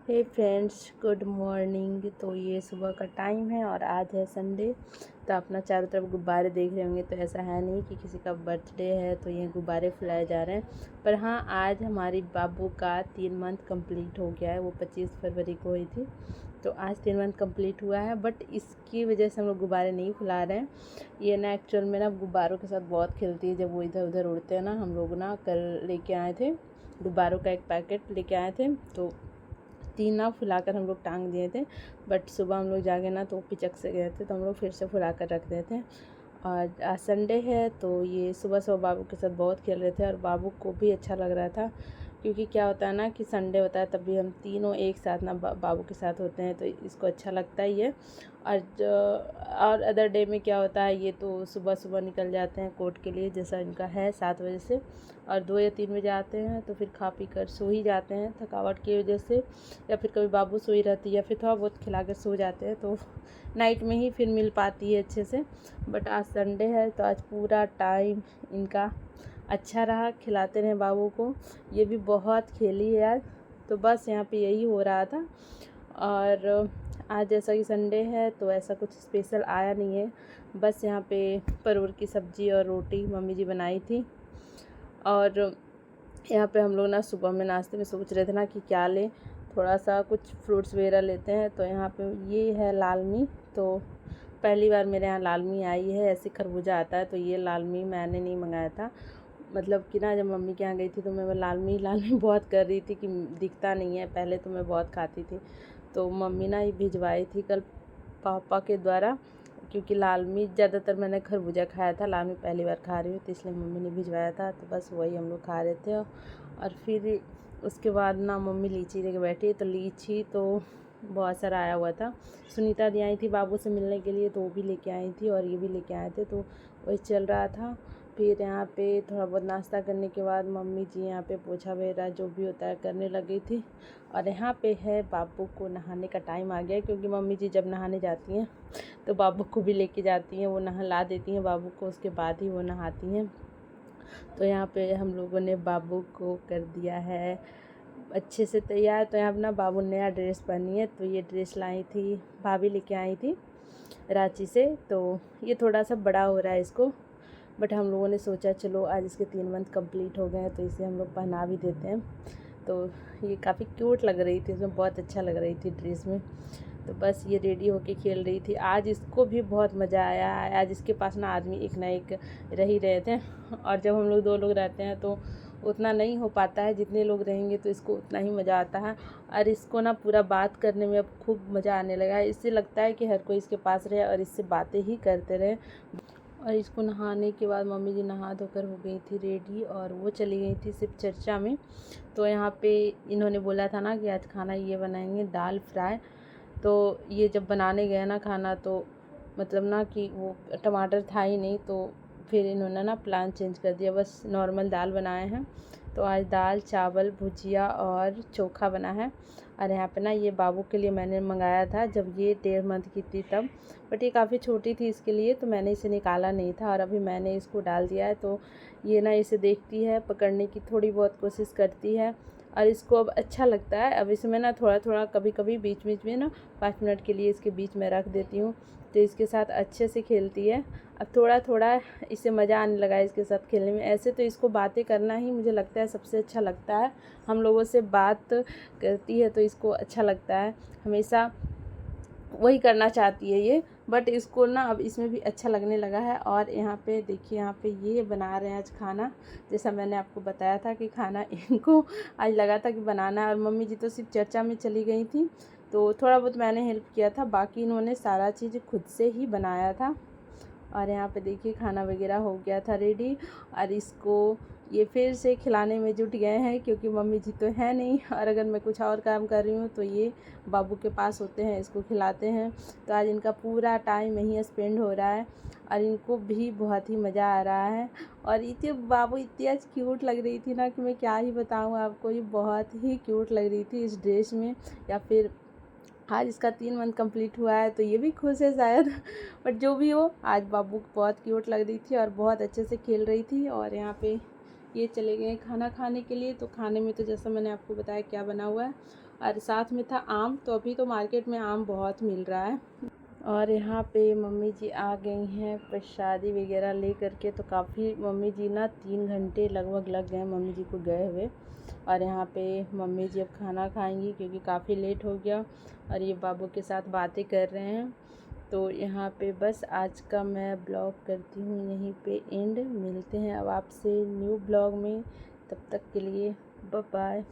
हे friends, good morning. तो ये सुबह का टाइम है और आज है संडे। तो अपना चारों तरफ गुब्बारे देख रहे होंगे। तो ऐसा है नहीं कि किसी का बर्थडे है तो ये गुब्बारे फुलाए जा रहे हैं। पर हाँ, आज हमारी बाबू का 3 मंथ कंप्लीट हो गया है। वो 25 फरवरी को हुई थी, तो आज 3 मंथ कंप्लीट हुआ है। बट इसकी वजह से हम लोग गुब्बारे नहीं फुला रहे हैं। ये ना एक्चुअल में ना गुब्बारों के साथ बहुत खेलती है। जब वो इधर उधर उड़ते हैं ना, हम लोग ना कल लेके आए थे गुब्बारों का एक पैकेट लेके आए थे। तो 3 ना फुलाकर हम लोग टांग दिए थे। बट सुबह हम लोग जागे ना तो पिचक से गए थे, तो हम लोग फिर से फुला कर रख देते हैं। और आज संडे है तो ये सुबह सुबह बाबू के साथ बहुत खेल रहे थे और बाबू को भी अच्छा लग रहा था। क्योंकि क्या होता है ना कि संडे होता है, तब भी हम तीनों एक साथ ना बाबू के साथ होते हैं, तो इसको अच्छा लगता ही है। और अदर डे में क्या होता है, ये तो सुबह सुबह निकल जाते हैं कोर्ट के लिए, जैसा इनका है 7 बजे से, और 2 या 3 बजे आते हैं। तो फिर खा पी कर सो ही जाते हैं थकावट की वजह से, या फिर कभी बाबू सोई रहती है या फिर थोड़ा बहुत खिला कर सो जाते हैं। तो नाइट में ही फिर मिल पाती है अच्छे से। बट आज संडे है तो आज पूरा टाइम इनका अच्छा रहा, खिलाते रहे बाबू को। ये भी बहुत खेली है आज। तो बस यहाँ पे यही हो रहा था। और आज जैसा कि संडे है तो ऐसा कुछ स्पेशल आया नहीं है। बस यहाँ पे परवल की सब्ज़ी और रोटी मम्मी जी बनाई थी। और यहाँ पे हम लोग ना सुबह में नाश्ते में सोच रहे थे ना कि क्या लें, थोड़ा सा कुछ फ्रूट्स वगैरह लेते हैं। तो यहाँ पे ये है लालमी। तो पहली बार मेरे यहाँ लालमी आई है। ऐसे खरबूजा आता है, तो ये लालमी मैंने नहीं मंगाया था। मतलब कि ना, जब मम्मी के यहाँ गई थी तो मैं लालमी लालमी बहुत कर रही थी कि दिखता नहीं है। पहले तो मैं बहुत खाती थी, तो मम्मी ना ये भिजवाई थी कल पापा के द्वारा। क्योंकि लालमी ज़्यादातर मैंने खरबूजा खाया था, लालमी पहली बार खा रही हूँ, तो इसलिए मम्मी ने भिजवाया था। तो बस वही हम लोग खा रहे थे। और फिर उसके बाद ना मम्मी लीची लेके बैठी। तो लीची तो बहुत सारा आया हुआ था। सुनीता दी आई थी बाबू से मिलने के लिए, तो वो भी लेके आई थी और ये भी लेके आए थे। तो वही चल रहा था। फिर यहाँ पे थोड़ा बहुत नाश्ता करने के बाद मम्मी जी यहाँ पे पोछा वगैरह जो भी होता है करने लगी थी। और यहाँ पे है बाबू को नहाने का टाइम आ गया, क्योंकि मम्मी जी जब नहाने जाती हैं तो बाबू को भी लेके जाती हैं। वो नहला देती हैं बाबू को, उसके बाद ही वो नहाती हैं। तो यहाँ पे हम लोगों ने बाबू को कर दिया है अच्छे से तैयार। तो यहाँ अपना बाबू नया ड्रेस पहनी है। तो ये ड्रेस लाई थी, भाभी लेके आई थी रांची से। तो ये थोड़ा सा बड़ा हो रहा है इसको, बट हम लोगों ने सोचा चलो आज इसके 3 मंथ कंप्लीट हो गए हैं तो इसे हम लोग पहना भी देते हैं। तो ये काफ़ी क्यूट लग रही थी, इसमें बहुत अच्छा लग रही थी ड्रेस में। तो बस ये रेडी होके खेल रही थी। आज इसको भी बहुत मज़ा आया। आज इसके पास ना आदमी एक ना एक रह ही रहे थे। और जब हम लोग 2 लोग रहते हैं तो उतना नहीं हो पाता है, जितने लोग रहेंगे तो इसको उतना ही मज़ा आता है। और इसको ना पूरा बात करने में अब खूब मज़ा आने लगा है। इससे लगता है कि हर कोई इसके पास रहे और इससे बातें ही करते रहे। और इसको नहाने के बाद मम्मी जी नहा धोकर हो गई थी रेडी, और वो चली गई थी सिर्फ चर्चा में। तो यहाँ पे इन्होंने बोला था ना कि आज खाना ये बनाएंगे, दाल फ्राई। तो ये जब बनाने गए ना खाना, तो मतलब ना कि वो टमाटर था ही नहीं, तो फिर इन्होंने ना प्लान चेंज कर दिया। बस नॉर्मल दाल बनाए हैं। तो आज दाल चावल भुजिया और चोखा बना है। और यहाँ पे ना ये बाबू के लिए मैंने मंगाया था जब ये 1.5 मंथ की थी तब। बट ये काफ़ी छोटी थी इसके लिए, तो मैंने इसे निकाला नहीं था। और अभी मैंने इसको डाल दिया है। तो ये ना इसे देखती है, पकड़ने की थोड़ी बहुत कोशिश करती है और इसको अब अच्छा लगता है। अब इसमें ना थोड़ा थोड़ा कभी कभी बीच बीच में ना 5 मिनट के लिए इसके बीच में रख देती हूँ, तो इसके साथ अच्छे से खेलती है। अब थोड़ा थोड़ा इसे मज़ा आने लगा है इसके साथ खेलने में। ऐसे तो इसको बातें करना ही मुझे लगता है सबसे अच्छा लगता है। हम लोगों से बात करती है तो इसको अच्छा लगता है, हमेशा वही करना चाहती है ये। बट इसको ना अब इसमें भी अच्छा लगने लगा है। और यहाँ पे देखिए, यहाँ पे ये बना रहे हैं आज खाना। जैसा मैंने आपको बताया था कि खाना इनको आज लगा था कि बनाना है। और मम्मी जी तो सिर्फ चर्चा में चली गई थी, तो थोड़ा बहुत मैंने हेल्प किया था, बाकी इन्होंने सारा चीज़ खुद से ही बनाया था। और यहाँ पे देखिए खाना वगैरह हो गया था रेडी। और इसको ये फिर से खिलाने में जुट गए हैं, क्योंकि मम्मी जी तो है नहीं। और अगर मैं कुछ और काम कर रही हूँ तो ये बाबू के पास होते हैं, इसको खिलाते हैं। तो आज इनका पूरा टाइम यहीं स्पेंड हो रहा है और इनको भी बहुत ही मज़ा आ रहा है। और इतने बाबू इतनी आज क्यूट लग रही थी ना कि मैं क्या ही बताऊँ आपको। ये बहुत ही क्यूट लग रही थी इस ड्रेस में। या फिर आज इसका 3 मंथ कंप्लीट हुआ है तो ये भी खुश है शायद। बट जो भी हो, आज बाबू बहुत क्यूट लग रही थी और बहुत अच्छे से खेल रही थी। और यहाँ पे ये चले गए खाना खाने के लिए। तो खाने में तो जैसा मैंने आपको बताया क्या बना हुआ है, और साथ में था आम। तो अभी तो मार्केट में आम बहुत मिल रहा है। और यहाँ पे मम्मी जी आ गई हैं प्रसादी वगैरह ले करके। तो काफ़ी मम्मी जी ना 3 घंटे लगभग लग गए मम्मी जी को गए हुए। और यहाँ पे मम्मी जी अब खाना खाएंगी क्योंकि काफ़ी लेट हो गया। और ये बाबू के साथ बातें कर रहे हैं। तो यहाँ पे बस आज का मैं ब्लॉग करती हूँ यहीं पे एंड। मिलते हैं अब आपसे न्यू ब्लॉग में, तब तक के लिए बाय बाय।